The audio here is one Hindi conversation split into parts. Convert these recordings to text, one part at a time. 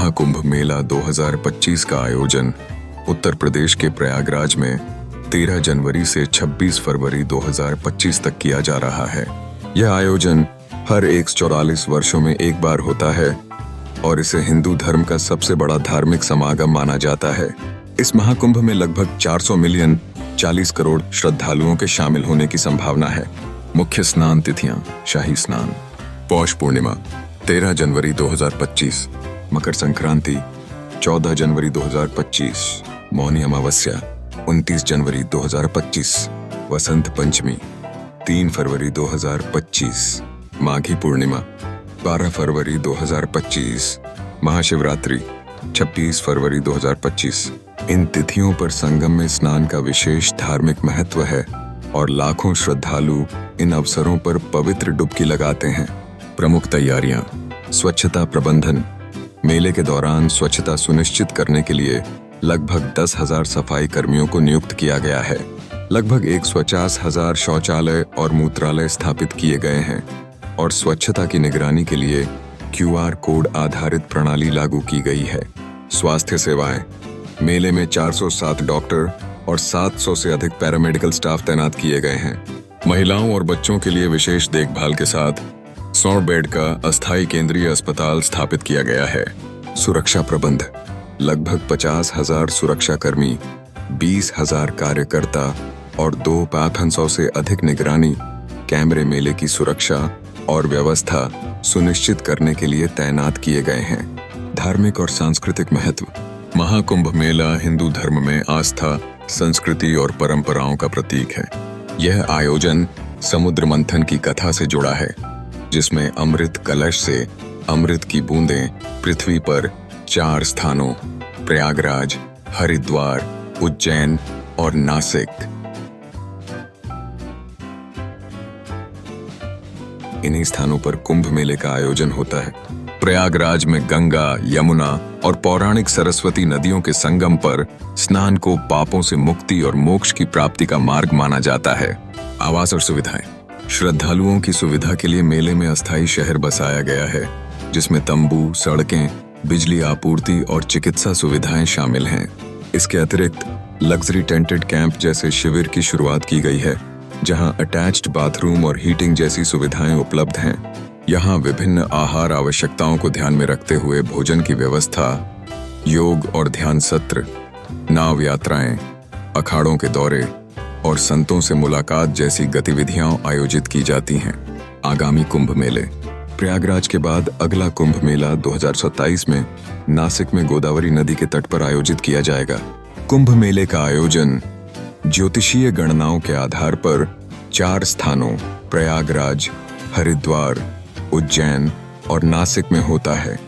महाकुंभ मेला 2025 का आयोजन उत्तर प्रदेश के प्रयागराज में 13 जनवरी से 26 फरवरी 2025 तक किया जा रहा है। यह आयोजन हर 144 वर्षों में एक बार होता है और इसे हिंदू धर्म का सबसे बड़ा धार्मिक समागम माना जाता है। इस महाकुंभ में लगभग 400 मिलियन 40 करोड़ श्रद्धालुओं के शामिल होने की संभावना है। मुख्य स्नान तिथियां: शाही स्नान, पौष पूर्णिमा 13 जनवरी 2025, मकर संक्रांति 14 जनवरी 2025, मौनी अमावस्या 29 जनवरी 2025, वसंत पंचमी 3 फरवरी 2025, माघी पूर्णिमा 12 फरवरी 2025, महाशिवरात्रि 26 फरवरी 2025। इन तिथियों पर संगम में स्नान का विशेष धार्मिक महत्व है और लाखों श्रद्धालु इन अवसरों पर पवित्र डुबकी लगाते हैं। प्रमुख तैयारियां: स्वच्छता प्रबंधन। मेले के दौरान स्वच्छता सुनिश्चित करने के लिए लगभग 10,000 सफाई कर्मियों को नियुक्त किया गया है। लगभग 150,000 शौचालय और मूत्रालय स्थापित किए गए हैं और स्वच्छता की निगरानी के लिए QR कोड आधारित प्रणाली लागू की गई है। स्वास्थ्य सेवाएं: मेले में 407 डॉक्टर और 700 से अधिक पैरामेडिकल स्टाफ तैनात किए गए हैं। महिलाओं और बच्चों के लिए विशेष देखभाल के साथ 100 बेड का अस्थायी केंद्रीय अस्पताल स्थापित किया गया है। सुरक्षा प्रबंध: लगभग 50,000 सुरक्षाकर्मी, 20,000 कार्यकर्ता और 2,500 से अधिक निगरानी कैमरे मेले की सुरक्षा और व्यवस्था सुनिश्चित करने के लिए तैनात किए गए हैं। धार्मिक और सांस्कृतिक महत्व: महाकुंभ मेला हिंदू धर्म में आस्था, संस्कृति और परंपराओं का प्रतीक है। यह आयोजन समुद्र मंथन की कथा से जुड़ा है, जिसमें अमृत कलश से अमृत की बूंदें पृथ्वी पर 4 स्थानों प्रयागराज, हरिद्वार, उज्जैन और नासिक इन्हीं स्थानों पर कुंभ मेले का आयोजन होता है। प्रयागराज में गंगा, यमुना और पौराणिक सरस्वती नदियों के संगम पर स्नान को पापों से मुक्ति और मोक्ष की प्राप्ति का मार्ग माना जाता है। आवास और सुविधाएं: श्रद्धालुओं की सुविधा के लिए मेले में अस्थायी शहर बसाया गया है, जिसमें तंबू, सड़कें, बिजली आपूर्ति और चिकित्सा सुविधाएं शामिल हैं। इसके अतिरिक्त लग्जरी टेंटेड कैंप जैसे शिविर की शुरुआत की गई है, जहां अटैच्ड बाथरूम और हीटिंग जैसी सुविधाएं उपलब्ध हैं। यहाँ विभिन्न आहार आवश्यकताओं को ध्यान में रखते हुए भोजन की व्यवस्था, योग और ध्यान सत्र, नाव यात्राएं, अखाड़ों के दौरे और संतों से मुलाकात जैसी गतिविधियां आयोजित की जाती हैं। आगामी कुंभ मेले: प्रयागराज के बाद अगला कुंभ मेला 2027 में नासिक में गोदावरी नदी के तट पर आयोजित किया जाएगा। कुंभ मेले का आयोजन ज्योतिषीय गणनाओं के आधार पर 4 स्थानों प्रयागराज, हरिद्वार, उज्जैन और नासिक में होता है,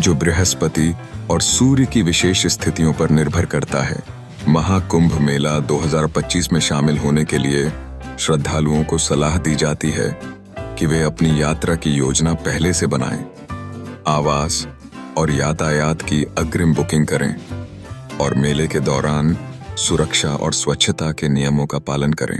जो बृहस्पति और सूर्य की विशेष स्थितियों पर निर्भर करता है। महाकुंभ मेला 2025 में शामिल होने के लिए श्रद्धालुओं को सलाह दी जाती है कि वे अपनी यात्रा की योजना पहले से बनाएं, आवास और यातायात की अग्रिम बुकिंग करें और मेले के दौरान सुरक्षा और स्वच्छता के नियमों का पालन करें।